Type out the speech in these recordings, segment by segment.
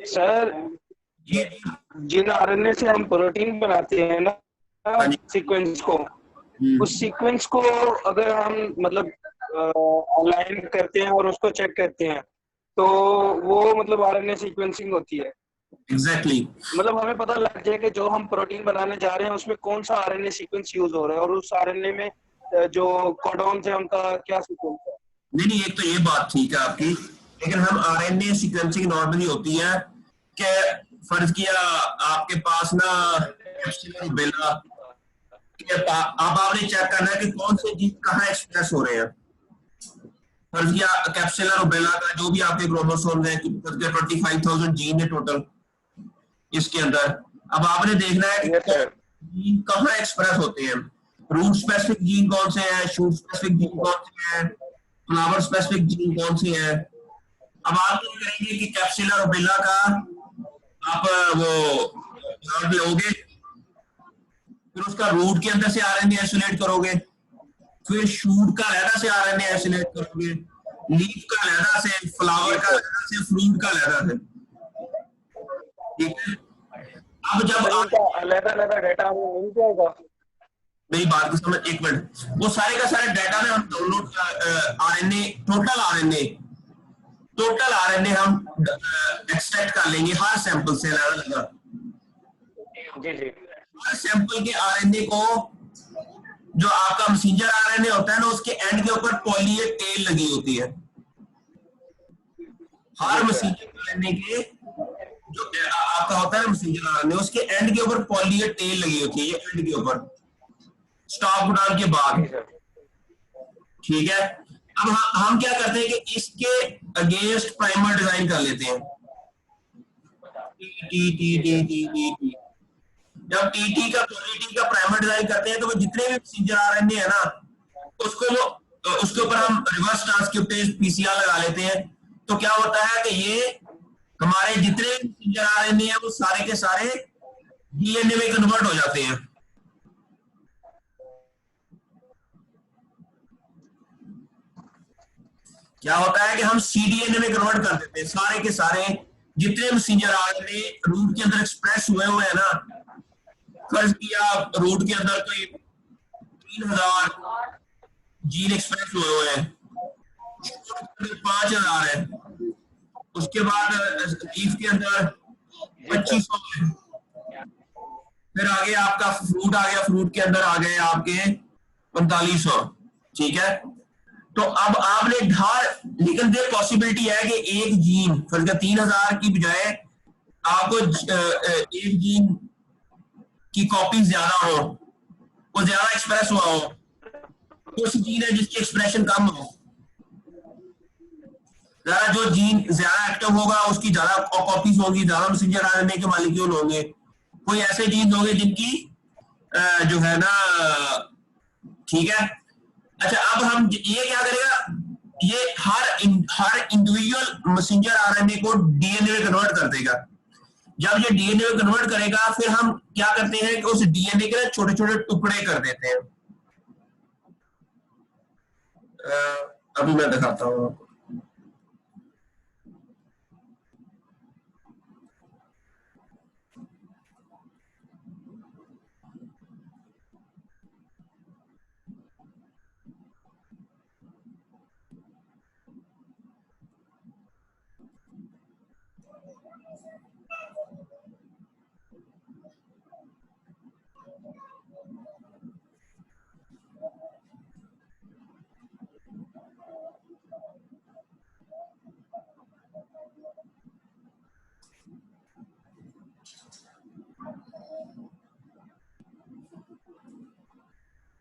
Sir, जी जिन RNA से हम protein बनाते हैं ना, हाँ जी। सीक्वेंस को, हम्म, उस सीक्वेंस को अगर हम मतलब ऑनलाइन करते हैं और उसको चेक करते हैं, तो वो मतलब आरएनए सीक्वेंसिंग होती है। एग्जैक्टली। मतलब हमें पता लग जाए कि जो हम प्रोटीन बनाने जा रहे हैं उसमें कौन सा आरएनए सीक्वेंस यूज हो रहा है और उस आरएनए में जो कोडॉन्स है उनका क्या सीक्वेंस है। नहीं नहीं, एक तो ये बात ठीक है आपकी, लेकिन हम आरएनए सीक्वेंसिंग नॉर्मली होती है कि फर्ज किया आपके पास ना कैप्सिलर बेला अब आपने चेक करना है कि कौन से जीन कहाँ एक्सप्रेस हो रहे हैं। फर्ज किया कैप्सिलर और बेला का जो भी आपके क्रोमोसोम है, 25,000 जीन है टोटल इसके अंदर। अब आपने देखना है कि यस कौन सर। जीन कहाँ एक्सप्रेस होते हैं। रूट स्पेसिफिक जीन कौन से हैं, शूट स्पेसिफिक जीन कौन से हैं, फ्लावर स्पेसिफिक जीन कौन से हैं। अब आप क्या करेंगे कि कैप्सिलर और बेला का आप वो प्लांट लोगे, फिर उसका रूट के अंदर से आरएनए आइसोलेट करोगे, फिर शूट का लहदा से आरएनए आइसोलेट करोगे, लीफ का लहदा से, फ्लावर जी का सर। लहदा से, फ्रूट का लहदा से। ठीक है। अब जब सर इनका अलग अलग डाटा हमें मिल जाएगा। मेरी बात की समझ, एक मिनट, वो सारे का सारे डाटा में हम डाउनलोड आरएनए, टोटल आरएनए हम एक्सट्रैक्ट कर लेंगे हर सैंपल से अलग अलग। जी जी। हर सैंपल के आरएनए को, जो आपका मैसेंजर आरएनए होता है ना, उसके एंड के ऊपर पॉली ए टेल लगी होती है। जी हर सर। मैसेंजर आरएनए के जो आपका होता है मैसेंजर आरएनए, उसके एंड के ऊपर पॉली ए टेल लगी होती है, ये एंड के ऊपर स्टॉप कोडॉन के बाद। जी सर। ठीक है। अब हम क्या करते हैं कि इसके अगेंस्ट प्राइमर डिजाइन कर लेते हैं। T T G T sir. T T T जब टीटी का पॉलिटी का प्राइमर डिजाइन करते हैं तो वो जितने भी मैसेंजर आरएनए है ना, उसको वो उसके ऊपर हम रिवर्स ट्रांसक्रिप्टेज पीसीआर लगा लेते हैं। तो क्या होता है कि ये हमारे जितने मैसेंजर आरएनए हैं वो सारे के सारे डीएनए में कन्वर्ट हो जाते हैं। क्या होता है कि हम सीडीएनए में कन्वर्ट कर देते हैं सारे के सारे जितने मैसेंजर आरएनए रूट के अंदर एक्सप्रेस हुए हैं ना। फर्ज किया रूट के अंदर कोई 3,000 जीन एक्सप्रेस हुए हैं, 5,000 है, उसके बाद लीफ के अंदर जी सर। 2,500 है, फिर आगे आपका फ्रूट आ गया, फ्रूट के अंदर आ गए आपके 4,500। ठीक है। तो अब आपने हर, लेकिन ये पॉसिबिलिटी है कि एक जीन फर्ज 3,000 की बजाय आपको एक जीन की कॉपी ज्यादा हो, वो ज्यादा एक्सप्रेस हुआ हो, कुछ जीन है जिसकी एक्सप्रेशन कम हो, ज्यादा जो जीन ज्यादा एक्टिव होगा उसकी ज्यादा कॉपीज होंगी, ज्यादा मैसेंजर आरएनए के मॉलिक्यूल होंगे। कोई ऐसे जीन होंगे जिनकी जो है ना, ठीक है। अच्छा, अब हम ये क्या करेगा, ये हर इंडिविजुअल मैसेंजर आरएनए को डीएनए में कन्वर्ट कर देगा। जब ये डीएनए में कन्वर्ट करेगा फिर हम क्या करते हैं कि उस डीएनए के छोटे छोटे टुकड़े कर देते हैं। अभी मैं दिखाता हूँ।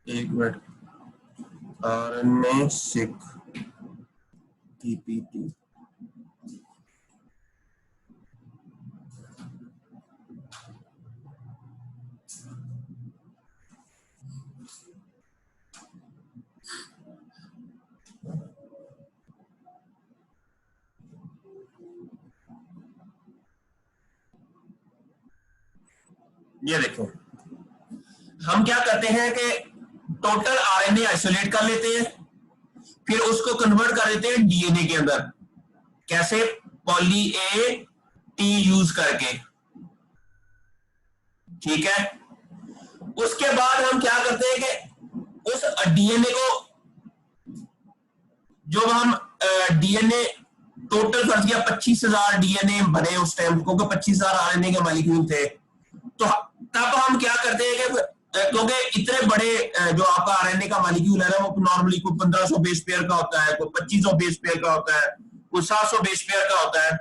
एक मिनट, आरएनए सिक टीपीटी, ये देखो। हम क्या करते हैं कि टोटल आरएनए आइसोलेट कर लेते हैं, फिर उसको कन्वर्ट कर देते हैं डीएनए के अंदर। कैसे? पॉली ए टी यूज करके, ठीक है। उसके बाद हम क्या करते हैं कि उस डीएनए को, जो हम डीएनए टोटल फर्ज किया 25,000 डीएनए बने उस टाइम, क्योंकि 25,000 आरएनए के मॉलिक्यूल थे, तो तब हम क्या करते हैं कि क्योंकि इतने बड़े जो आपका आरएनए का मॉलिक्यूल है ना, वो नॉर्मली कोई 1500 बेस पेयर का होता है, कोई 2500 बेस पेयर का होता है, कोई 700 बेस पेयर का होता है।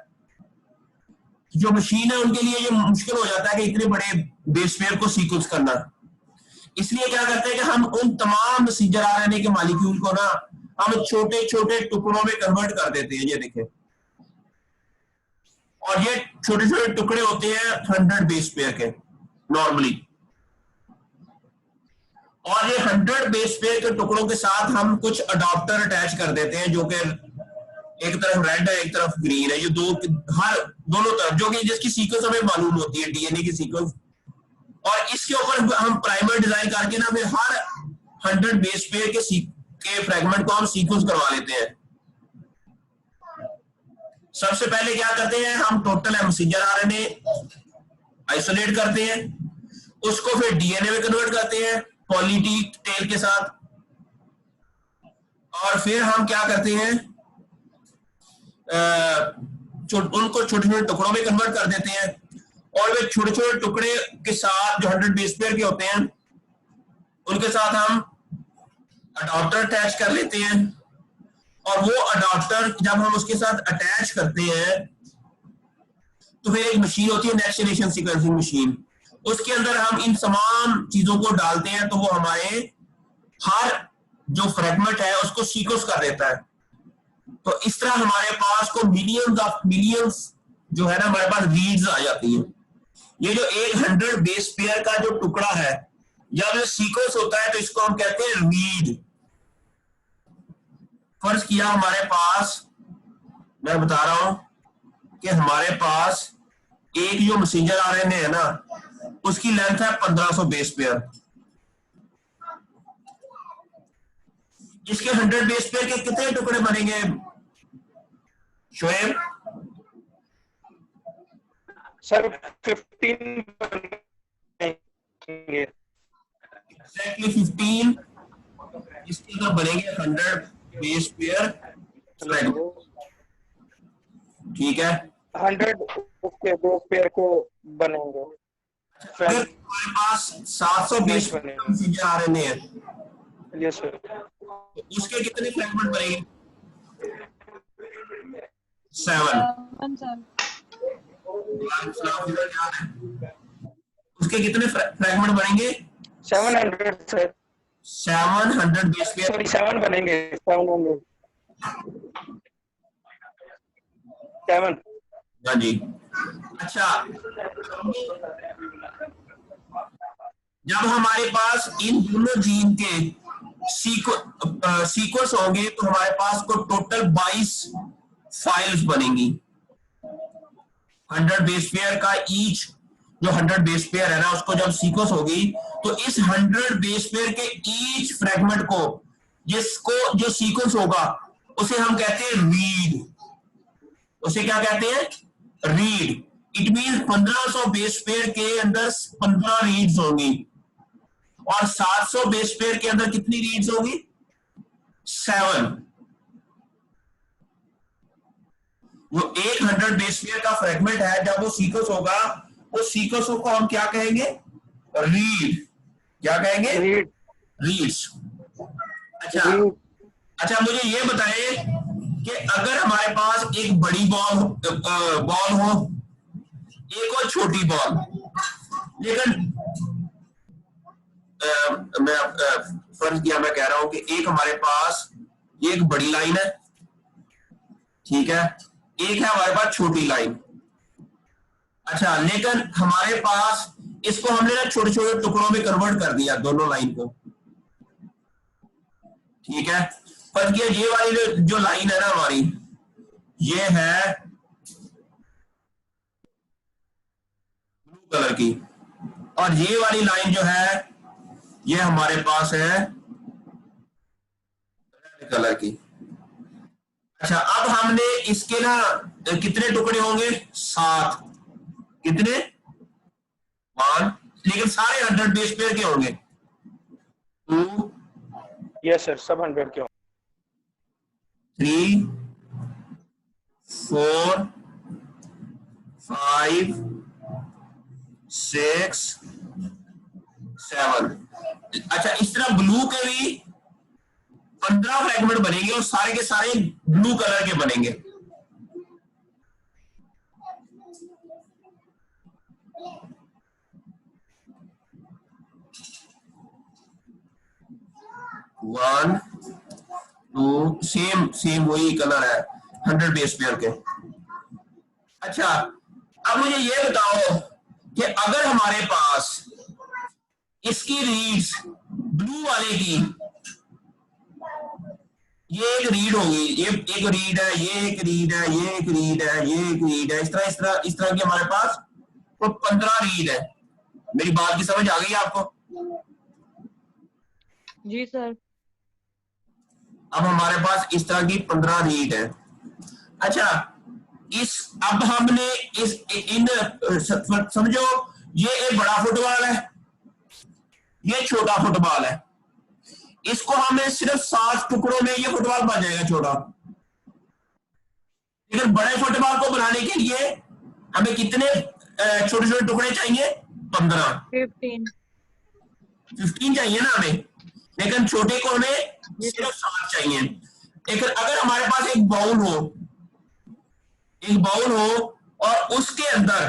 जो मशीन है उनके लिए ये मुश्किल हो जाता है कि इतने बड़े बेस पेयर को सीक्वेंस करना। इसलिए क्या करते हैं कि हम उन तमाम मैसेंजर आरएनए के मॉलिक्यूल को ना हम छोटे छोटे टुकड़ों में कन्वर्ट कर देते हैं, ये देखें। और ये छोटे छोटे टुकड़े होते हैं 100 बेस पेयर के नॉर्मली, और ये 100 बेस पेयर के टुकड़ों के साथ हम कुछ अडॉप्टर अटैच कर देते हैं, जो कि एक तरफ रेड है एक तरफ ग्रीन है, ये दोनों तरफ, जो कि जिसकी सीक्वेंस हमें मालूम होती है, डीएनए की सीक्वेंस। और इसके ऊपर हम प्राइमर डिजाइन करके ना फिर हर 100 बेस पेयर के फ्रेगमेंट को हम सीक्वेंस करवा लेते हैं। सबसे पहले क्या करते हैं, हम टोटल मैसेंजर आरएनए आइसोलेट करते हैं, उसको फिर डीएनए में कन्वर्ट करते हैं पॉली टी टेल के साथ, और फिर हम क्या करते हैं उनको छोटे छोटे टुकड़ों में कन्वर्ट कर देते हैं, और वे छोटे छोटे टुकड़े के साथ जो 100 बेस पेयर के होते हैं उनके साथ हम अडॉप्टर अटैच कर लेते हैं। और वो अडॉप्टर जब हम उसके साथ अटैच करते हैं तो फिर एक मशीन होती है नेक्स्ट जनरेशन सीक्वेंसिंग मशीन, उसके अंदर हम इन तमाम चीजों को डालते हैं, तो वो हमारे हर जो फ्रेगमेंट है उसको सीक्वेंस कर देता है। तो इस तरह हमारे पास को मिलियंस जो है ना हमारे पास रीड्स आ जाती हैं। ये जो 100 बेस पेयर का जो टुकड़ा है, जब ये सीक्वेंस होता है तो इसको हम कहते हैं रीड। फर्ज किया हमारे पास, मैं बता रहा हूं कि हमारे पास एक जो मैसेंजर आरएनए है ना, उसकी लेंथ है 1500 बेस पेयर। इसके 100 बेस पेयर के कितने टुकड़े बनेंगे शोएब? सर 15 बनेंगे। एग्जैक्टली 15 इसके अंदर बनेंगे 100 बेस पेयर फ्रेगमेंट, ठीक है। 100 उसके बेस पेयर को बनेंगे। अगर हमारे पास 700 बेस पेयर आरएनए है, यस सर, तो उसके कितने फ्रेगमेंट बनेंगे? 7। उसके कितने फ्रेगमेंट बनेंगे? 700 सर, 700 बेस पेयर, सॉरी 7 बनेंगे, 700 7। हाँ जी। अच्छा, जब हमारे पास इन दोनों जीन के सीक्वेंस होंगे तो हमारे पास को टोटल 22 फाइल्स बनेंगी 100 बेस पेयर का। ईच जो 100 बेस पेयर है ना, उसको जब सीक्वेंस होगी तो इस 100 बेस पेयर के ईच फ्रेगमेंट को, जिसको जो सीक्वेंस होगा उसे हम कहते हैं रीड। उसे क्या कहते हैं? Read. It means 1500 base pair के अंदर 15 रीड्स होंगी, और 700 बेस पेयर के अंदर कितनी रीड्स होंगी? 7। जो 100 बेस पेयर का फ्रेगमेंट है, जब वो सीक्वेंस होगा, उस सीक्वेंस को हम क्या कहेंगे? रीड। क्या कहेंगे? रीड्स। अच्छा मुझे ये बताएं कि अगर हमारे पास एक बड़ी बॉल हो, एक और छोटी बॉल, लेकिन मैं फर्ज किया, मैं कह रहा हूं कि एक हमारे पास एक बड़ी लाइन है, ठीक है, एक है हमारे पास छोटी लाइन। अच्छा, लेकिन हमारे पास इसको हमने ना छोटे छोटे टुकड़ों में कन्वर्ट कर दिया दोनों लाइन को, ठीक है। फर्ज किया ये वाली जो लाइन है ना हमारी, ये है ब्लू कलर की, और ये वाली लाइन जो है ये हमारे पास है रेड कलर की। अच्छा, अब हमने इसके ना कितने टुकड़े होंगे? 7। कितने? 1। लेकिन सारे 100 बेस पेयर के होंगे। 2, यस सर, सब 100 के होंगे। 3, 4, 5, 6, 7। अच्छा, इस तरह ब्लू के भी 15 फ्रेगमेंट बनेंगे और सारे के सारे ब्लू कलर के बनेंगे। वन, टू, सेम सेम वही कलर है 100 बेस पेयर के। अच्छा, अब मुझे ये बताओ कि अगर हमारे पास इसकी रीड्स ब्लू वाले की, ये एक रीड होगी, ये एक रीड है, ये एक रीड है, ये एक रीड है, ये एक रीड है, इस तरह की हमारे पास तो 15 रीड है। मेरी बात की समझ आ गई आपको? जी सर। अब हमारे पास इस तरह की 15 रीड है। अच्छा, अब हमने समझो, ये एक बड़ा फुटबॉल है, ये छोटा फुटबॉल है। इसको हमें सिर्फ 7 टुकड़ों में ये फुटबॉल बन जाएगा छोटा। लेकिन बड़े फुटबॉल को बनाने के लिए हमें कितने छोटे छोटे टुकड़े चाहिए? 15। 15 चाहिए ना हमें, लेकिन छोटे को हमें सिर्फ 7 चाहिए। लेकिन अगर हमारे पास एक बाउल हो और उसके अंदर,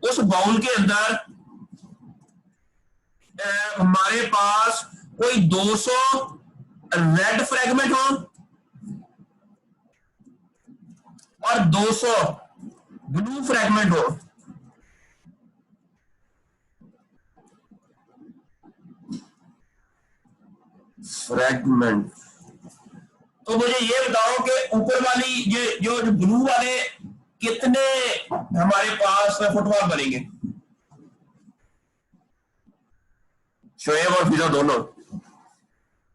उस बाउल के अंदर हमारे पास कोई 200 रेड फ्रेगमेंट हो और 200 ब्लू फ्रेगमेंट हो, तो मुझे ये बताओ कि ऊपर वाली ये जो ब्लू वाले कितने हमारे पास फुटबॉल बनेंगे? शोएब और फिजा दोनों,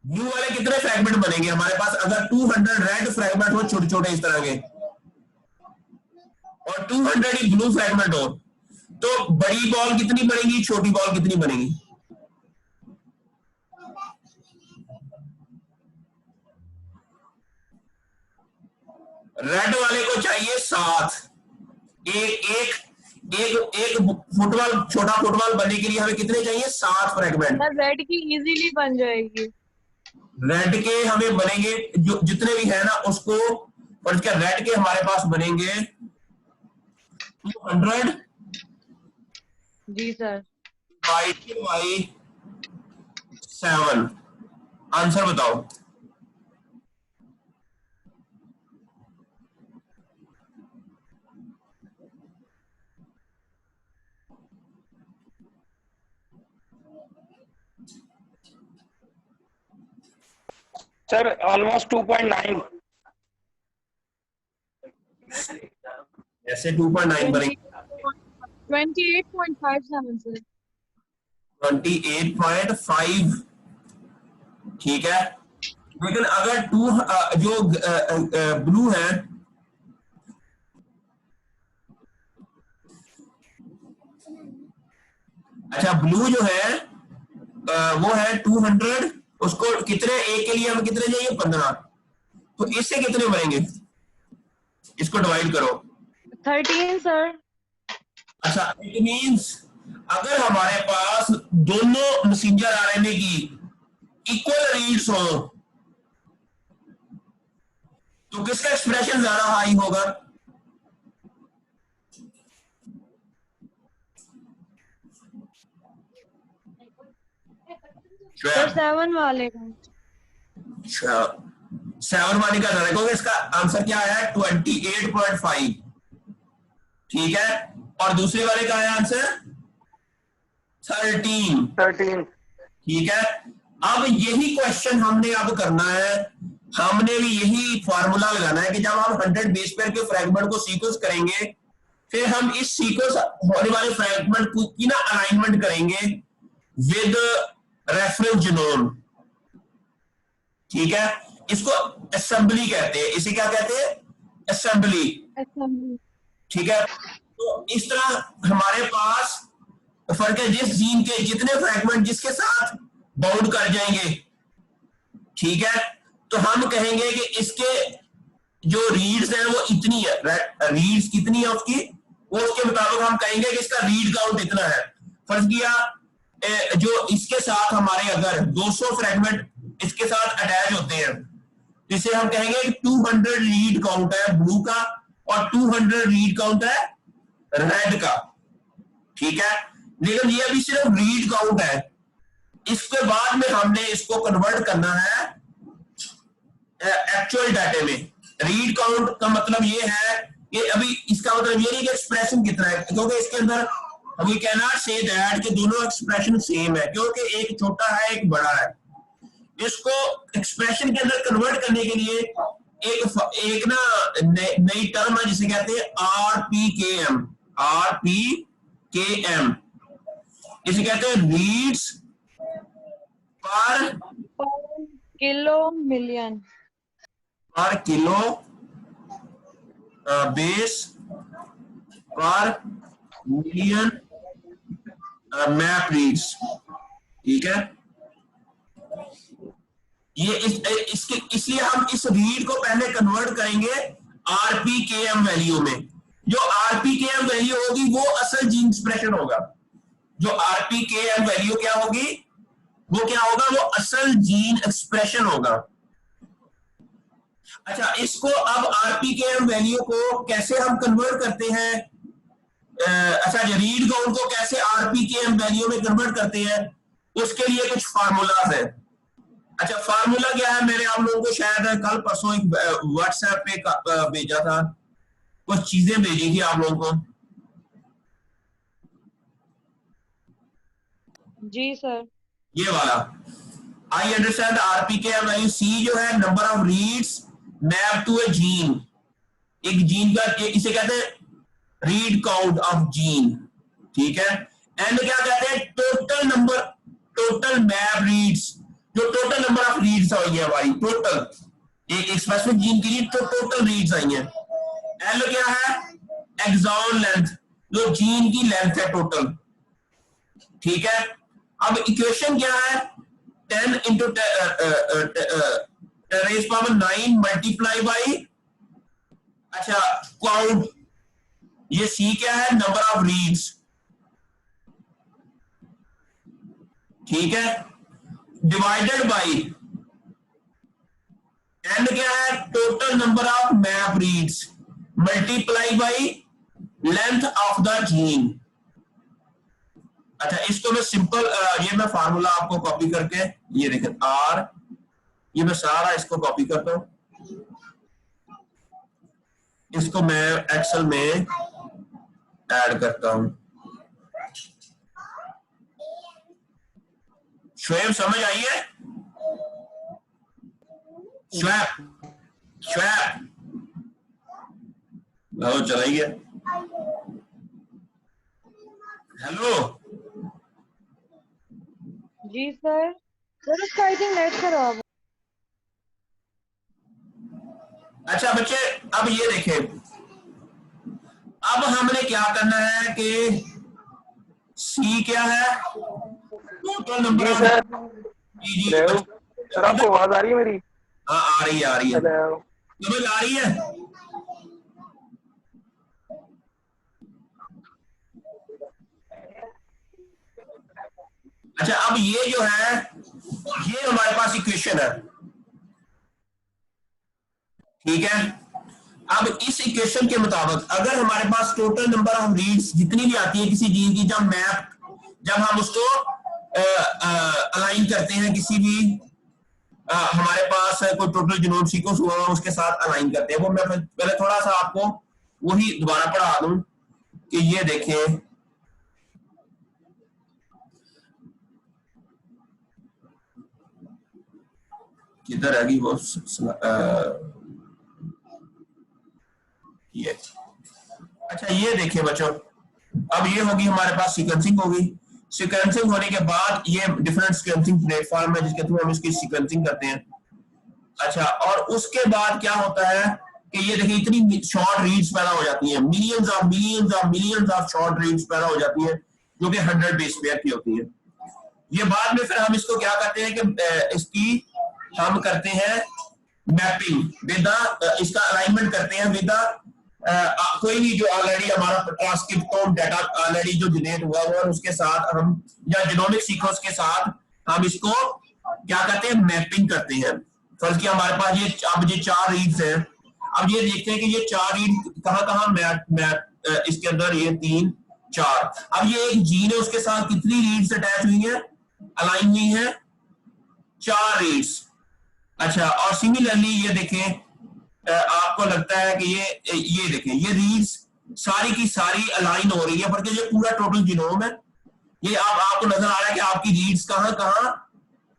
ब्लू वाले कितने फ्रेगमेंट बनेंगे हमारे पास? अगर 200 रेड फ्रेगमेंट हो छोटे छोटे इस तरह के और 200 ही ब्लू फ्रेगमेंट हो, तो बड़ी बॉल कितनी बनेगी, छोटी बॉल कितनी बनेगी? रेड वाले को चाहिए 7। एक एक एक एक फुटबॉल, छोटा फुटबॉल बनने के लिए हमें कितने चाहिए? 7 फ्रेगमेंट। रेड की इजीली बन जाएगी। रेड के हमें बनेंगे जो जितने भी है ना उसको, और क्या रेड के हमारे पास बनेंगे 200। जी सर। बाई 7। आंसर बताओ। Sir almost 2.9। ऐसे 2.9 बनेंगे। 28.57 सर। 28.5, ठीक है। लेकिन अगर जो ब्लू है, अच्छा ब्लू जो है वो है 200, उसको कितने एक के लिए हमें कितने चाहिए? 15। तो इससे कितने बनेंगे? इसको डिवाइड करो। 13 सर। अच्छा, इट मींस अगर हमारे पास दोनों मैसेंजर आरएनए की इक्वल रीड्स हो तो किसका एक्सप्रेशन ज्यादा हाई होगा? सर 7 वाले का। 7 वाले का ज्यादा, क्योंकि इसका आंसर क्या है? 28.5, ठीक है। और दूसरे वाले का है आंसर 13, ठीक है। अब यही क्वेश्चन हमने अब करना है, हमने भी यही फार्मूला लगाना है कि जब हम 100 बेस पेयर के फ्रैगमेंट को सीक्वेंस करेंगे, फिर हम इस सीक्वेंस होने वाले फ्रैगमेंट की ना अलाइनमेंट करेंगे विद रेफरेंस जीनोम, ठीक है। इसको असेंबली कहते हैं, इसे क्या कहते हैं? असेंबली। assembly, ठीक है, तो इस तरह हमारे पास फर्क है, जिस जीन के जितने फ्रैगमेंट जिसके साथ बाउंड कर जाएंगे, ठीक है, तो हम कहेंगे कि इसके जो रीड्स है वो इतनी है, रीड्स कितनी है उसकी, वो उसके मुताबिक हम कहेंगे कि इसका रीड काउंट इतना है। फर्ज किया जो इसके साथ हमारे अगर 200 फ्रैगमेंट इसके साथ अटैच होते हैं, जिसे हम कहेंगे कि 200 रीड काउंट है ब्लू का और 200 रीड काउंट है रेड का। ठीक है, लेकिन ये अभी सिर्फ रीड काउंट है, इसके बाद में हमने इसको कन्वर्ट करना है एक्चुअल डाटे में। रीड काउंट का मतलब ये है कि अभी इसका मतलब ये नहीं कि एक्सप्रेशन कितना है, क्योंकि इसके अंदर we can not say that कि दोनों एक्सप्रेशन सेम है, क्योंकि एक छोटा है एक बड़ा है। इसको एक्सप्रेशन के अंदर कन्वर्ट करने के लिए एक ना नई टर्म है जिसे कहते हैं आरपीकेएम। आरपीकेएम इसे कहते हैं रीड्स पर किलो मिलियन, पर किलो बेस पर मिलियन मैप रीड्स। ठीक है, ये इसके इसलिए हम इस रीड को पहले कन्वर्ट करेंगे आरपीकेएम वैल्यू में। जो आरपीकेएम वैल्यू होगी वो असल जीन एक्सप्रेशन होगा। जो आरपीकेएम वैल्यू क्या होगी, वो क्या होगा, वो असल जीन एक्सप्रेशन होगा। अच्छा, इसको अब आरपीकेएम वैल्यू को कैसे हम कन्वर्ट करते हैं, अच्छा रीड काउंट को कैसे आरपीकेएम वैल्यू में कन्वर्ट करते हैं, उसके लिए कुछ फार्मूलाज है। अच्छा, फार्मूला क्या है, मैंने आप लोगों को शायद कल परसों एक व्हाट्सएप पे भेजा था, कुछ चीजें भेजी थी आप लोगों को। जी सर। ये वाला I understand RPKM value. C जो है number of reads map to a gene, एक जीन का इसे कहते हैं रीड काउंट ऑफ जीन। ठीक है, एंड क्या कहते हैं, total number, total map reads, जो टोटल नंबर ऑफ रीड्स आई है हमारी, टोटल एक स्पेसिफिक जीन के लिए तो टोटल रीड्स आई हैं। एल क्या है, एक्सॉन लेंथ, जो जीन की लेंथ है टोटल। ठीक है, अब इक्वेशन क्या है, 10 इंटू 10⁻⁹ मल्टीप्लाई बाई, अच्छा काउंट, ये सी क्या है, नंबर ऑफ रीड्स। ठीक है, डिवाइडेड बाई एन क्या है, total number of map reads multiply by length of the gene. अच्छा, इसको मैं सिंपल ये मैं फार्मूला आपको कॉपी करके, ये देखें आर, ये मैं सारा इसको कॉपी करता हूं, इसको मैं एक्सेल में ऐड करता हूं। श्वेब समझ आई है, श्वेब श्वेब लो चला गया। हेलो जी सर। सर उसका आई थिंक नेट खराब है। अच्छा बच्चे, अब ये देखें, अब हमने क्या करना है कि सी क्या है, टोटल नंबर। जी सर आपको आवाज आ रही है मेरी? हाँ आ रही है, आ रही है, समझ आ रही है। अच्छा, अब ये जो है, ये हमारे पास इक्वेशन है। ठीक है, अब इस इक्वेशन के मुताबिक अगर हमारे पास टोटल नंबर ऑफ रीड्स जितनी भी आती है किसी जीन की, जब हम उसको अलाइन करते हैं, किसी भी हमारे पास कोई टोटल जीनोम सीक्वेंस हुआ उसके साथ अलाइन करते हैं, वो मैं पहले थोड़ा सा आपको वही दोबारा पढ़ा दूं कि ये देखें, किधर है वो ये। अच्छा ये देखिए बच्चों, अब ये होगी हमारे पास सीक्वेंसिंग होगी। सीक्वेंसिंग होने के बाद ये डिफरेंट सीक्वेंसिंग प्लेटफॉर्म है जिसके थ्रू हम इसकी सीक्वेंसिंग करते हैं। अच्छा, और उसके बाद क्या होता है कि ये देखिए इतनी शॉर्ट रीड्स पैदा हो जाती हैं, मिलियंस ऑफ शॉर्ट रीड्स पैदा हो जाती हैं जो कि 100 बेस पेयर की होती है। ये बाद में फिर हम इसको क्या करते हैं कि इसकी हम करते हैं मैपिंग विद इसका अलाइनमेंट करते हैं विद कोई भी जो ऑलरेडी हमारा ट्रांसक्रिप्टोम डाटा ऑलरेडी जो जनरेट हुआ है उसके साथ हम, या जीनोमिक सीक्वेंस के साथ हम इसको क्या करते हैं, मैपिंग करते हैं। फर्ज किया हमारे पास ये अब ये 4 रीड्स हैं, अब ये देखते हैं कि ये 4 रीड कहां कहां मैप इसके अंदर, ये 3 4, अब ये एक जीन है उसके साथ कितनी रीड्स अटैच हुई है, अलाइन हुई है 4 रीड्स। अच्छा, और सिमिलरली ये देखें आपको लगता है कि ये देखें ये रीड्स सारी की सारी अलाइन हो रही है, बल्कि ये पूरा टोटल जीनोम है। ये आपको नजर आ रहा है कि आपकी रीड्स कहां कहां,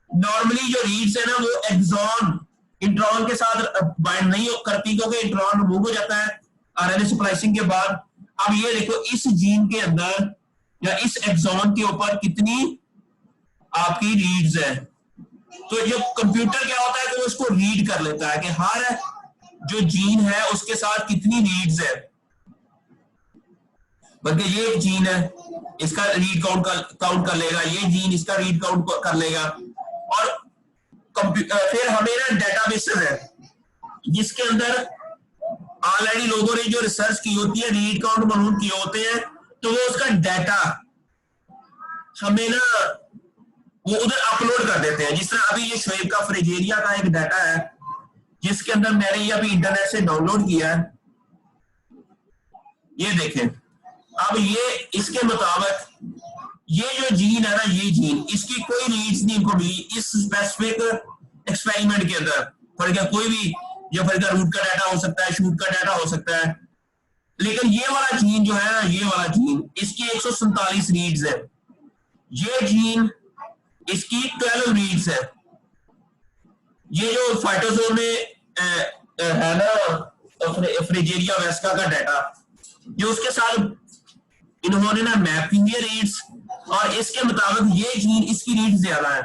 नॉर्मली जो रीड्स है ना वो एक्सॉन इंट्रॉन के साथ बाइंड नहीं करती क्योंकि इंट्रॉन रिमूव हो जाता है आरएनए स्प्लाइसिंग के बाद। अब ये देखो इस जीन के अंदर या इस एक्सॉन के ऊपर कितनी आपकी रीड्स है, तो जो कंप्यूटर क्या होता है कि वो इसको रीड कर लेता है कि हर जो जीन है उसके साथ कितनी रीड्स है, बल्कि ये एक जीन है इसका रीड काउंट कर लेगा, ये जीन इसका रीड काउंट कर लेगा। और फिर हमें ना डेटाबेसेस है जिसके अंदर ऑलरेडी लोगों ने जो रिसर्च की होती है, रीड काउंट मालूम किए होते हैं, तो वो उसका डाटा हमें ना वो उधर अपलोड कर देते हैं। जिस तरह अभी ये शोएब का फ्रिजेरिया का एक डाटा है जिसके अंदर मैंने ये अभी इंटरनेट से डाउनलोड किया है, ये देखें। अब ये इसके मुताबिक ये जो जीन है ना, ये जीन इसकी कोई रीड्स नहीं इनको मिली इस स्पेसिफिक एक्सपेरिमेंट के अंदर। फर्क कोई भी, ये फर्क रूट का डाटा हो सकता है, शूट का डाटा हो सकता है, लेकिन ये वाला जीन जो है ना, ये वाला जीन इसकी 147 रीड्स है, ये जीन इसकी 12 रीड्स है। ये जो फाइटोसोम में है ना फ्रिजेरिया वेस्का का डाटा, जो उसके साथ इन्होंने ना मैप की है रीड्स, और इसके मुताबिक ये जीन इसकी रीड ज्यादा है,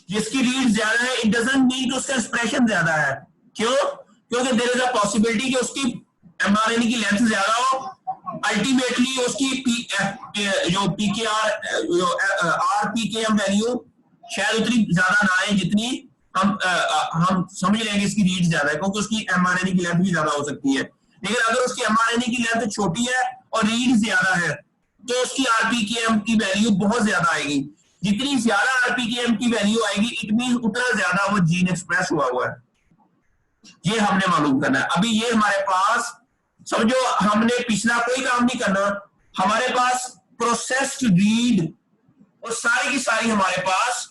जिसकी रीड ज्यादा है इट डजंट मीन कि उसका एक्सप्रेशन ज्यादा है। क्यों? क्योंकि देयर इज अ पॉसिबिलिटी कि उसकी एमआरएनए की लेंथ ज्यादा हो, अल्टीमेटली उसकी जो पीकेआर जो आरपीकेएम वैल्यू शायद उतनी ज्यादा ना आए जितनी हम समझ लेंगे इसकी रीड ज्यादा है, क्योंकि उसकी एमआरएनए की लेंथ भी ज्यादा हो सकती है। लेकिन अगर उसकी एमआरएनए की लेंथ छोटी है और रीड ज्यादा है तो उसकी आरपीकेएम की वैल्यू बहुत ज्यादा आएगी। जितनी ज्यादा आरपीकेएम की वैल्यू आएगी इट मीन उतना ज्यादा वो जीन एक्सप्रेस हुआ है। ये हमने मालूम करना है। अभी ये हमारे पास समझो हमने पिछला कोई काम नहीं करना, हमारे पास प्रोसेस्ड रीड और सारी की सारी हमारे पास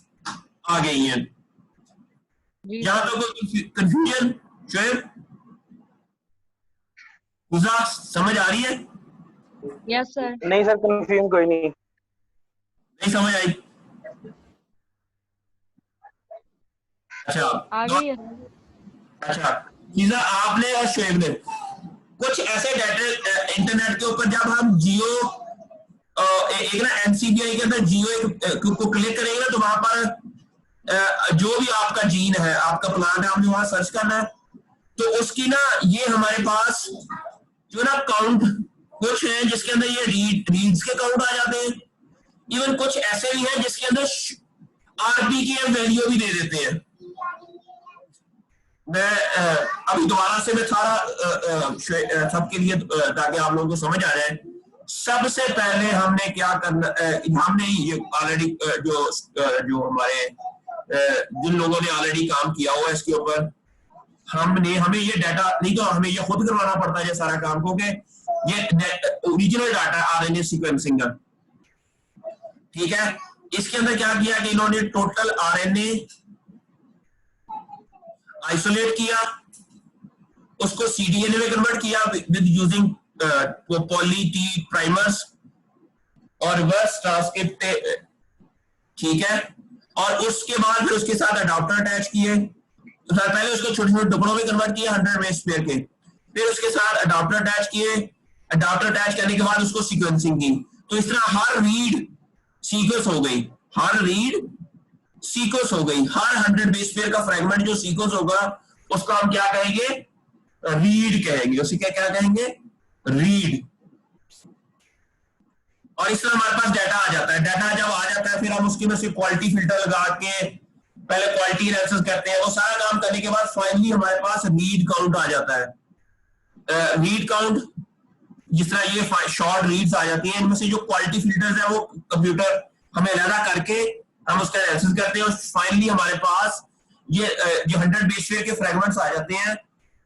आ गई हैं। यहां तो कोई कंफ्यूजन शोएब गुजा समझ आ रही है? Yes sir. नहीं सर, कंफ्यूजन कोई नहीं समझ आई? अच्छा आ गई है। अच्छा चीजा आपने और शोएब ने कुछ ऐसे डाटा इंटरनेट के ऊपर जब हम जियो एक ना एनसीबीआई के अंदर जियो को क्लिक करेंगे ना तो वहां पर जो भी आपका जीन है, आपका प्लांट है, हमने वहां सर्च करना है तो उसकी ना ये हमारे पास जो ना काउंट कुछ है जिसके अंदर ये रीड्स के काउंट आ जाते हैं। इवन कुछ ऐसे भी हैं जिसके अंदर आरपी की वैल्यू भी दे देते हैं। मैं अभी दोबारा से मैं सारा सबके लिए ताकि आप लोगों को समझ आ जाए। सबसे पहले हमने क्या करना, हमने ये ऑलरेडी जो हमारे जिन लोगों ने ऑलरेडी काम किया हुआ है इसके ऊपर, हमें ये डाटा नहीं तो हमें ये खुद करवाना पड़ता है ये सारा काम, क्योंकि ये ओरिजिनल डाटा आरएनए सीक्वेंसिंग का, ठीक है। इसके अंदर क्या किया कि इन्होंने टोटल आरएनए आइसोलेट किया, उसको सीडीएनए में कन्वर्ट किया with using poly T primers और रिवर्स ट्रांसक्रिप्ट, ठीक है। और उसके बाद फिर उसके साथ अडॉप्टर अटैच किए, तो पहले उसको छोटे छोटे टुकड़ों में कन्वर्ट किया 100 बेस पेयर के, फिर उसके साथ अडॉप्टर अटैच किए, अडॉप्टर अटैच करने के बाद उसको सीक्वेंसिंग की। तो इस तरह हर रीड सीक्वेंस हो गई, हर रीड सीक्वेंस हो गई। हर 100 बेस पेयर का फ्रेगमेंट जो सीक्वेंस होगा उसको हम क्या कहेंगे, रीड कहेंगे। उसे क्या क्या कहेंगे, रीड। और इसमें हमारे पास डाटा आ जाता है। डाटा जब आ जाता है फिर हम उसकी में से क्वालिटी फिल्टर लगा के पहले क्वालिटी एनालिसिस करते हैं। वो सारा काम करने के बाद फाइनली हमारे पास रीड काउंट आ जाता है। रीड काउंट जिस तरह ये शॉर्ट रीड्स आ जाती हैं, इनमें से जो क्वालिटी फिल्टर्स है वो कंप्यूटर हमें अलग करके हम उसका एनालिसिस करते हैं और फाइनली हमारे पास ये जो 100 बेस पेयर के फ्रेगमेंट्स आ जाते हैं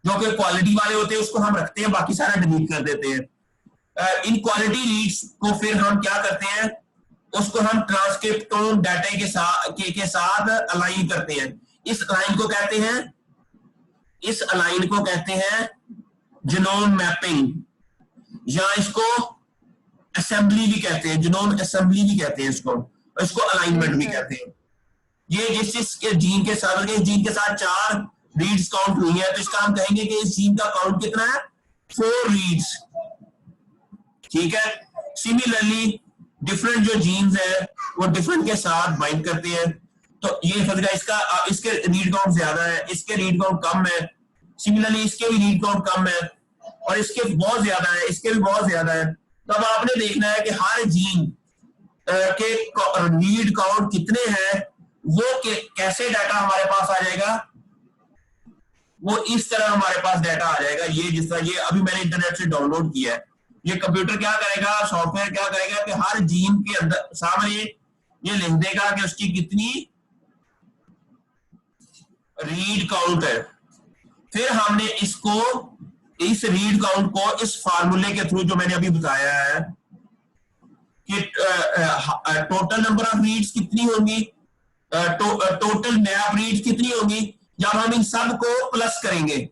जो कि क्वालिटी वाले होते हैं, उसको हम रखते हैं, बाकी सारा डिलीट कर देते हैं। इन क्वालिटी रीड्स को फिर हम क्या करते हैं, उसको हम ट्रांसक्रिप्टोम डाटा के साथ अलाइन करते हैं। इस अलाइन को कहते हैं, इस अलाइन को कहते हैं जीनोम मैपिंग, या इसको असेंबली भी कहते हैं, जीनोम असेंबली भी कहते हैं इसको, इसको अलाइनमेंट भी कहते हैं। ये जिस जीन के साथ, इस जीन के साथ 4 रीड्स काउंट हुई है तो इसका हम कहेंगे कि इस जीन का काउंट कितना है, 4 रीड्स। ठीक है। सिमिलरली डिफरेंट जो जीन्स है वो डिफरेंट के साथ बाइंड करते हैं। तो ये समझ गया, इसका इसके रीड काउंट ज्यादा है, इसके रीड काउंट कम है। सिमिलरली इसके भी रीड काउंट कम है और इसके बहुत ज्यादा है, इसके भी बहुत ज्यादा है। तो अब आपने देखना है कि हर जीन के रीड काउंट कितने हैं, वो कैसे डाटा हमारे पास आ जाएगा, वो इस तरह हमारे पास डाटा आ जाएगा। ये जिस तरह ये अभी मैंने इंटरनेट से डाउनलोड किया है, ये कंप्यूटर क्या करेगा, सॉफ्टवेयर क्या करेगा कि हर जीन के अंदर सामने ये लिख देगा कि उसकी कितनी रीड काउंट है। फिर हमने इसको, इस रीड काउंट को इस फार्मूले के थ्रू जो मैंने अभी बताया है कि टोटल नंबर ऑफ रीड्स कितनी होंगी, टोटल मैप रीड्स कितनी होंगी, जब हम इन सब को प्लस करेंगे,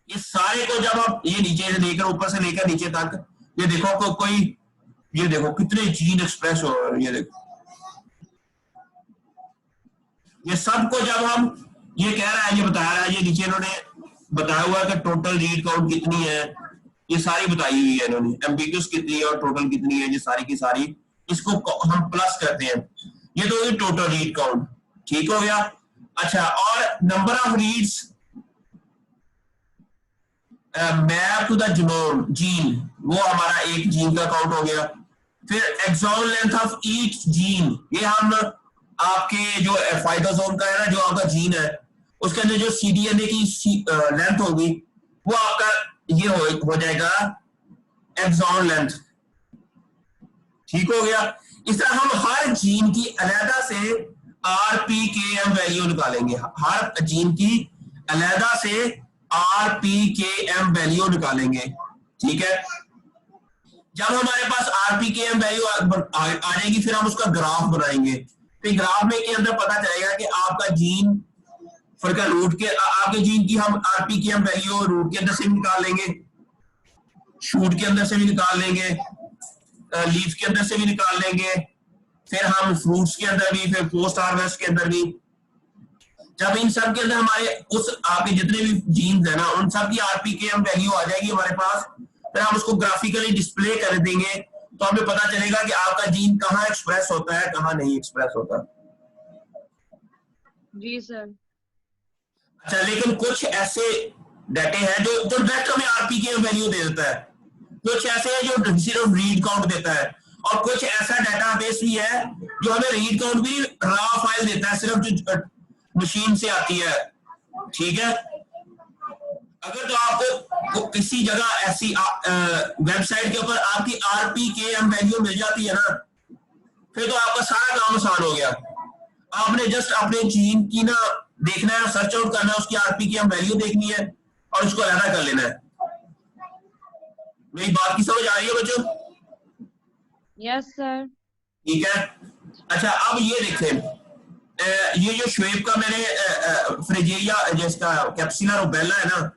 इस सारे को जब आप ये नीचे से लेकर ऊपर से लेकर नीचे तक, ये देखो कोई, ये देखो कितने जीन एक्सप्रेस हो रहे हैं, ये देखो, ये सब को जब हम, ये कह रहा है, ये बता रहा है, ये नीचे इन्होंने बताया हुआ है कि टोटल रीड काउंट कितनी है, ये सारी बताई हुई है इन्होंने, एम्बिग्यूअस कितनी है और टोटल कितनी है, ये सारी की सारी, इसको हम प्लस करते हैं। ये तो टोटल रीड काउंट ठीक हो गया। अच्छा, और number of reads map to the genome, gene, वो हमारा एक जीन का काउंट हो गया। फिर exon length of each gene, ये हम आपके जो फाइटोसोम का है ना, जो आपका जीन है, उसके अंदर जो सीडीएनए की लेंथ होगी वो आपका ये हो जाएगा एक्सॉन लेंथ। ठीक हो गया। इस तरह हम हर जीन की अलहदा से आरपीकेएम वैल्यू निकालेंगे, हर जीन की अलहदा से आरपीकेएम वैल्यू निकालेंगे। ठीक है। जब हमारे पास आरपीकेएम वैल्यू आ जाएगी फिर हम उसका ग्राफ बनाएंगे। तो ग्राफ में के अंदर पता चलेगा कि आपका जीन फर्क रूट के, आपके जीन की हम आरपीकेएम वैल्यू रूट के अंदर से भी निकाल लेंगे, शूट के अंदर से भी निकाल लेंगे, लीफ के अंदर से भी निकाल लेंगे, फिर हम फ्रूट्स के अंदर भी, फिर पोस्ट हार्वेस्ट के अंदर भी। जब इन सब के अंदर हमारे उस आपके जितने भी जीन्स है ना, उन सब की आरपीकेएम वैल्यू आ जाएगी हमारे पास, फिर हम उसको ग्राफिकली डिस्प्ले कर देंगे तो हमें पता चलेगा कि आपका जीन कहाँ एक्सप्रेस होता है, कहाँ नहीं एक्सप्रेस होता। जी सर। अच्छा, लेकिन कुछ ऐसे डाटे हैं जो डायरेक्ट हमें आरपीकेएम वैल्यू दे देता है, कुछ ऐसे हैं जो सिर्फ रीड काउंट देता है, और कुछ ऐसा डाटाबेस भी है जो हमें रीड काउंट भी रॉ फाइल देता है, सिर्फ जो मशीन से आती है। ठीक है। अगर तो आपको किसी जगह ऐसी वेबसाइट के ऊपर आपकी आरपीकेएम वैल्यू मिल जाती है ना, फिर तो आपका सारा काम आसान हो गया। आपने जस्ट अपने जीन की ना देखना है, सर्च आउट करना है, उसकी आरपीकेएम वैल्यू देखनी है और उसको अलग कर लेना है। मेरी बात की समझ आ रही है बच्चों? Yes sir. ठीक है। अच्छा, अब ये देखें, ये जो श्वेप का मैंने फ्रिजेरिया जिसका कैप्सिला रूबेला है ना,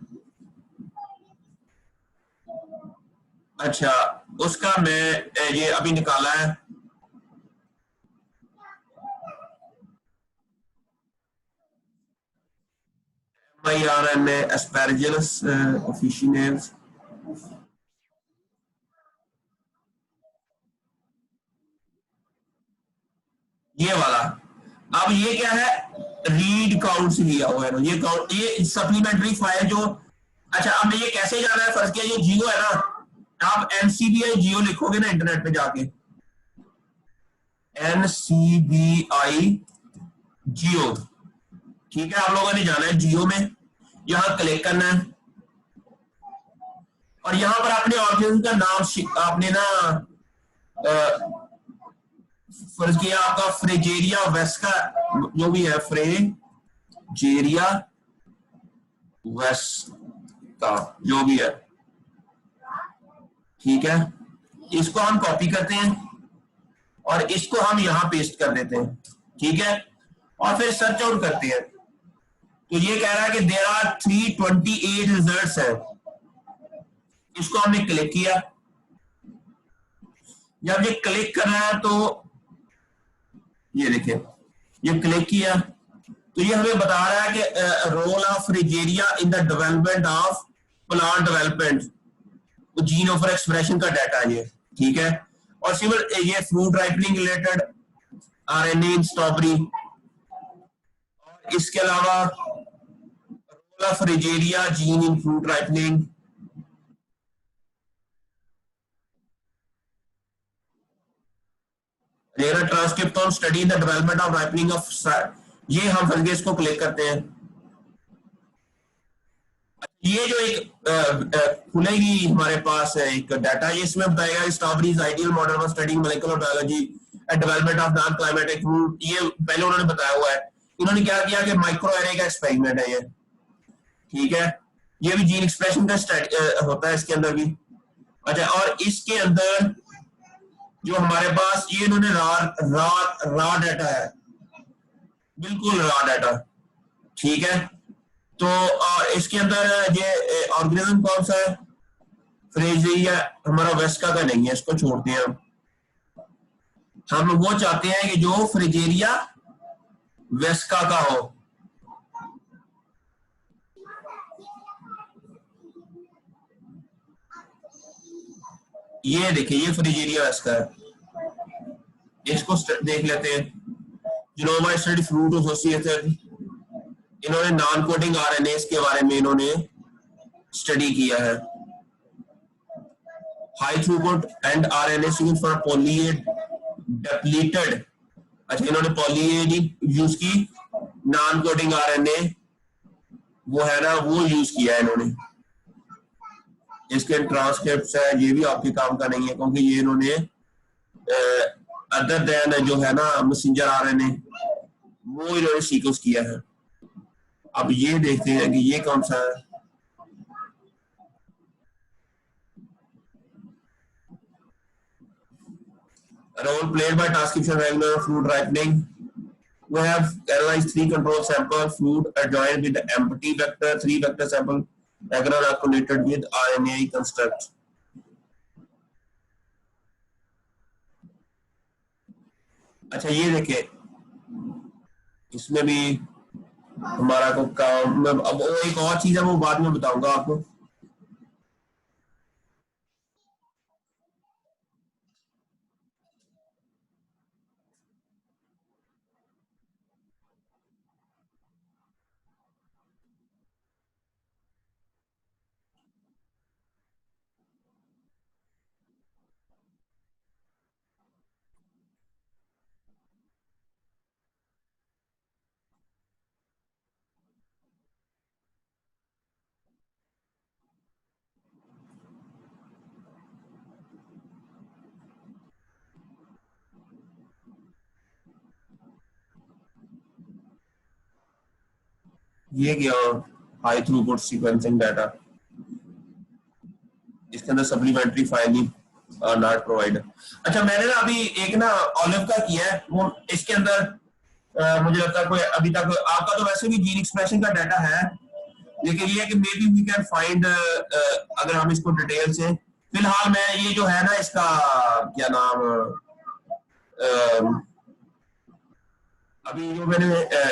अच्छा उसका मैं ये अभी निकाला है। MIRNA एस्पैरगुलस ऑफिशिनेल्स, ये वाला। अब ये क्या है, रीड काउंट से लिया हुआ है ये काउंट, ये सप्लीमेंट्री फाइल जो। अच्छा अब ये कैसे जाना है, फर्स्ट किया ये जियो है ना, आप एनसीबीआई जियो लिखोगे ना इंटरनेट पे जाके, एनसीबीआई जियो, ठीक है, आप लोगों ने जाना है जियो में, यहां क्लिक करना है और यहां पर अपने ऑर्गेनिज्म का नाम आपने ना फर्ज किया आपका फ्रेजेरिया वेस्का जो भी है, फ्रेजेरिया वेस्का जो भी है, ठीक है, इसको हम कॉपी करते हैं और इसको हम यहां पेस्ट कर देते हैं, ठीक है, और फिर सर्च आउट करते हैं। तो ये कह रहा है कि देयर आर 328 रिजल्ट्स है, इसको हमने क्लिक किया। जब ये क्लिक कर रहा है तो ये देखिए, ये क्लिक किया तो ये हमें बता रहा है कि role of Fragaria in the development of plant development, gene of expression का डाटा है ये, ठीक है। और सिमिलर ये fruit ripening related RNA in strawberry, इसके अलावा role of Fragaria gene in fruit ripening, transcriptome study the development of ripening of, ये हम फिर इसको क्लिक करते हैं। ये जो एक खुलेगी हमारे पास है एक डाटा, ये इसमें बताएगा strawberries ideal model for studying molecular biology and development of non climatic fruit, ये पहले उन्होंने बताया हुआ है। इन्होंने क्या किया कि माइक्रो एरे का एक्सपेरिमेंट है ये, ठीक है, ये भी जीन एक्सप्रेशन का होता है इसके अंदर भी। अच्छा और इसके अंदर जो हमारे पास ये इन्होंने रॉ डाटा है, बिल्कुल रॉ डाटा, ठीक है। तो इसके अंदर ये ऑर्गेनिज्म कौन सा है, फ्रेजेरिया, हमारा वेस्का का नहीं है, इसको छोड़ते हैं हम वो चाहते हैं कि जो फ्रेजेरिया वेस्का का हो। ये देखिए ये फ्रेजेरिया वेस्का है, इसको देख लेते हैं। जिनोमा स्टडी फ्रूट एसोसिएटेड, इन्होंने नॉन कोडिंग आरएनए के बारे में इन्होंने स्टडी किया है। High throughput and RNA sequence for poly A depleted, अच्छा इन्होंने पॉलीएड यूज की, नॉन कोडिंग आरएनए वो है ना वो यूज किया है इन्होंने। इसके ट्रांसक्रिप्ट्स है, ये भी आपके काम का नहीं है क्योंकि ये इन्होंने अदर देन जो है ना मैसेंजर आरएनए वो इन्होंने सीक्वेंस किया है। अब ये देखते हैं कि ये कौन सा है, role played by transcription regular fruit ripening. We have analyzed 3 control sample fruit adjoined with the empty vector, 3 vector sample agar are connected with RNA construct. अच्छा ये देखिए इसमें भी हमारा को काम, अब वो एक और चीज है वो बाद में बताऊंगा आपको। ये क्या हाई थ्रूपुट सीक्वेंसिंग डाटा, इसके अंदर सप्लीमेंट्री फाइलिंग नॉट प्रोवाइडेड। अच्छा मैंने ना अभी एक ना ऑलिव का किया है, वो इसके अंदर मुझे लगता है कोई अभी तक आपका तो वैसे भी जीन एक्सप्रेशन का डाटा है, लेकिन ये है कि maybe we can find अगर हम इसको डिटेल से, फिलहाल मैं ये जो है ना इसका क्या नाम अभी जो मैंने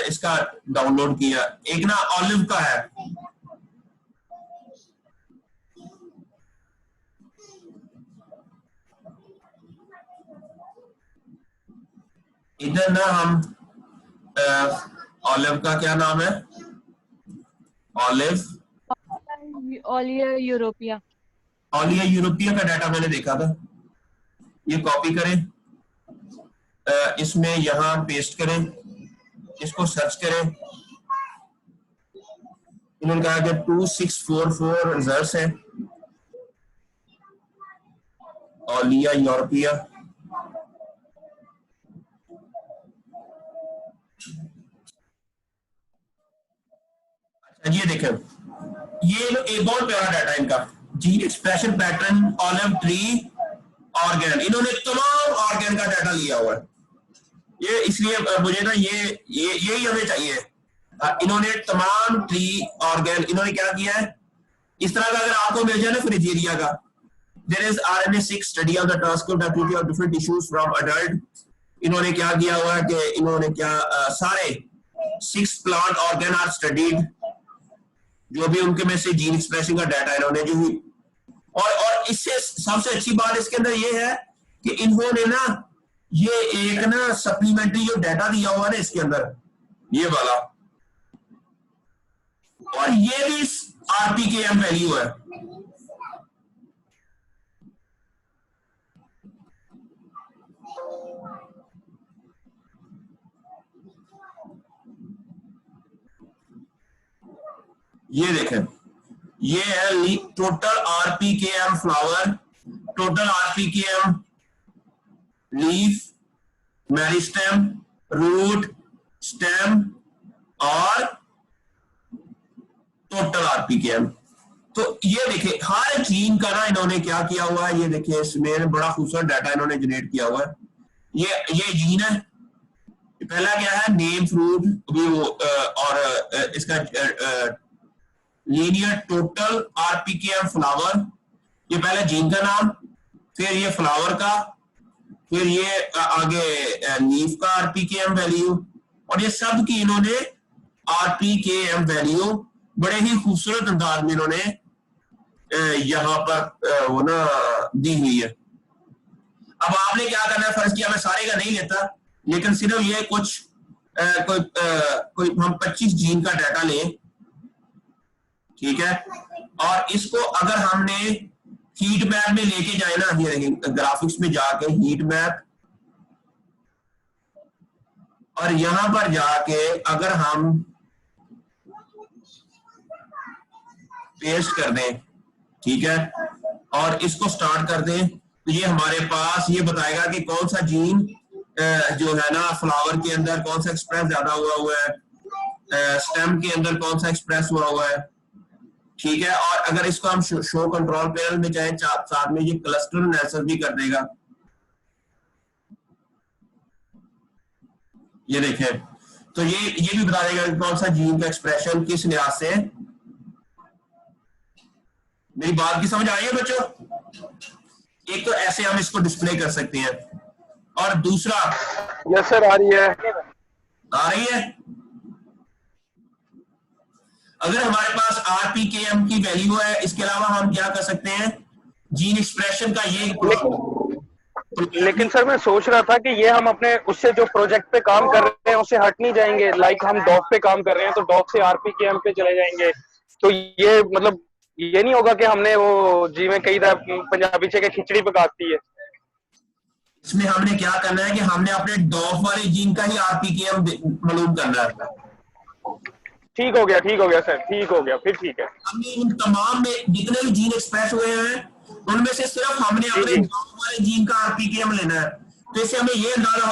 इसका डाउनलोड किया एक ना ऑलिव का है, इधर ना हम ऑलिव का क्या नाम है, ऑलिव Olia Europea. ऑलिया यूरोपिया का डाटा मैंने देखा था। ये कॉपी करें, इसमें यहां पेस्ट करें, इसको सर्च करें। इन्होंने कहा कि 2644 रिजल्ट्स है ऑलिया यूरोपिया। ये देखें, ये एक बहुत प्यारा डाटा इनका, gene expression pattern olive tree organ, इन्होंने तमाम ऑर्गेन का डाटा लिया हुआ है। ये इसलिए मुझे ना यही हमें चाहिए। इन्होंने तमाम ट्री ऑर्गेन इन्होंने क्या किया है, इस तरह का अगर आपको मिल जाए ना फ्रिजेरिया का, there is RNA-6 study of the transcript activity of different tissues from adult. इन्होंने क्या किया हुआ है कि इन्होंने क्या सारे 6 प्लांट ऑर्गेन आर स्टडीड, जो भी उनके में से जीन एक्सप्रेशन का डाटा इन्होंने जो भी, और इससे सबसे अच्छी बात इसके अंदर ये है कि इन्होंने ना ये एक ना सप्लीमेंट्री जो डाटा दिया हुआ है ना इसके अंदर, ये वाला, और ये भी RPKM वैल्यू है। ये देखें, ये है total RPKM flower, total RPKM leaf, meristem, root, stem और टोटल RPKM। तो ये देखिए हर जीन का ना इन्होंने क्या किया हुआ है, ये देखिए इसमें बड़ा खूबसूरत डाटा इन्होंने जनरेट किया हुआ है। ये जीन है, पहला क्या है नेम फ्रूट भी वो और इसका लीनियर टोटल RPKM फ्लावर, ये पहले जीन का नाम, फिर ये फ्लावर का, फिर ये आगे लीफ का RPKM वैल्यू, और ये सब की इन्होंने RPKM वैल्यू बड़े ही खूबसूरत अंदाज में इन्होंने यहाँ पर वो ना दी हुई है। अब आपने क्या करना है, फर्ज किया मैं सारे का नहीं लेता, लेकिन सिर्फ ये कुछ कोई हम 25 जीन का डाटा लें, ठीक है, और इसको अगर हमने हीट मैप में लेके जाए ना, ये देखिए ग्राफिक्स में जाके हीट मैप, और यहां पर जाके अगर हम पेस्ट कर दें, ठीक है, और इसको स्टार्ट कर दें, तो ये हमारे पास ये बताएगा कि कौन सा जीन जो है ना फ्लावर के अंदर कौन सा एक्सप्रेस ज्यादा हुआ है, स्टेम के अंदर कौन सा एक्सप्रेस हुआ है, ठीक है। और अगर इसको हम शो कंट्रोल पैनल में चाहे साथ में ये क्लस्टर एनालिसिस भी कर देगा। ये देखें, तो ये भी बता देगा कि कौन सा जीन का एक्सप्रेशन किस लिहाज से। मेरी बात की समझ आई है बच्चों? एक तो ऐसे हम इसको डिस्प्ले कर सकते हैं, और दूसरा, यस सर आ रही है, आ रही है। अगर हमारे पास RPKM की वैल्यू है, इसके अलावा हम क्या कर सकते हैं, जीन एक्सप्रेशन का ये लेकिन सर मैं सोच रहा था कि ये हम अपने उससे जो प्रोजेक्ट पे काम कर रहे हैं उससे हट नहीं जाएंगे। लाइक हम डॉग पे काम कर रहे हैं तो डॉग से RPKM पे चले जाएंगे, तो ये मतलब ये नहीं होगा कि हमने वो जी में कई पंजाबी के खिचड़ी पकाती है। इसमें हमने क्या करना है कि हमने अपने डॉग वाले जीन का ही RPKM मालूम करना है। ठीक हो गया सर, ठीक हो गया, फिर ठीक है। हमने उन तमाम में जितने भी जीन एक्सप्रेस हुए हैं उनमें से सिर्फ हमने अपने डॉग वाले जीन का RPKM लेना है, तो इससे हमें ये अंदाजा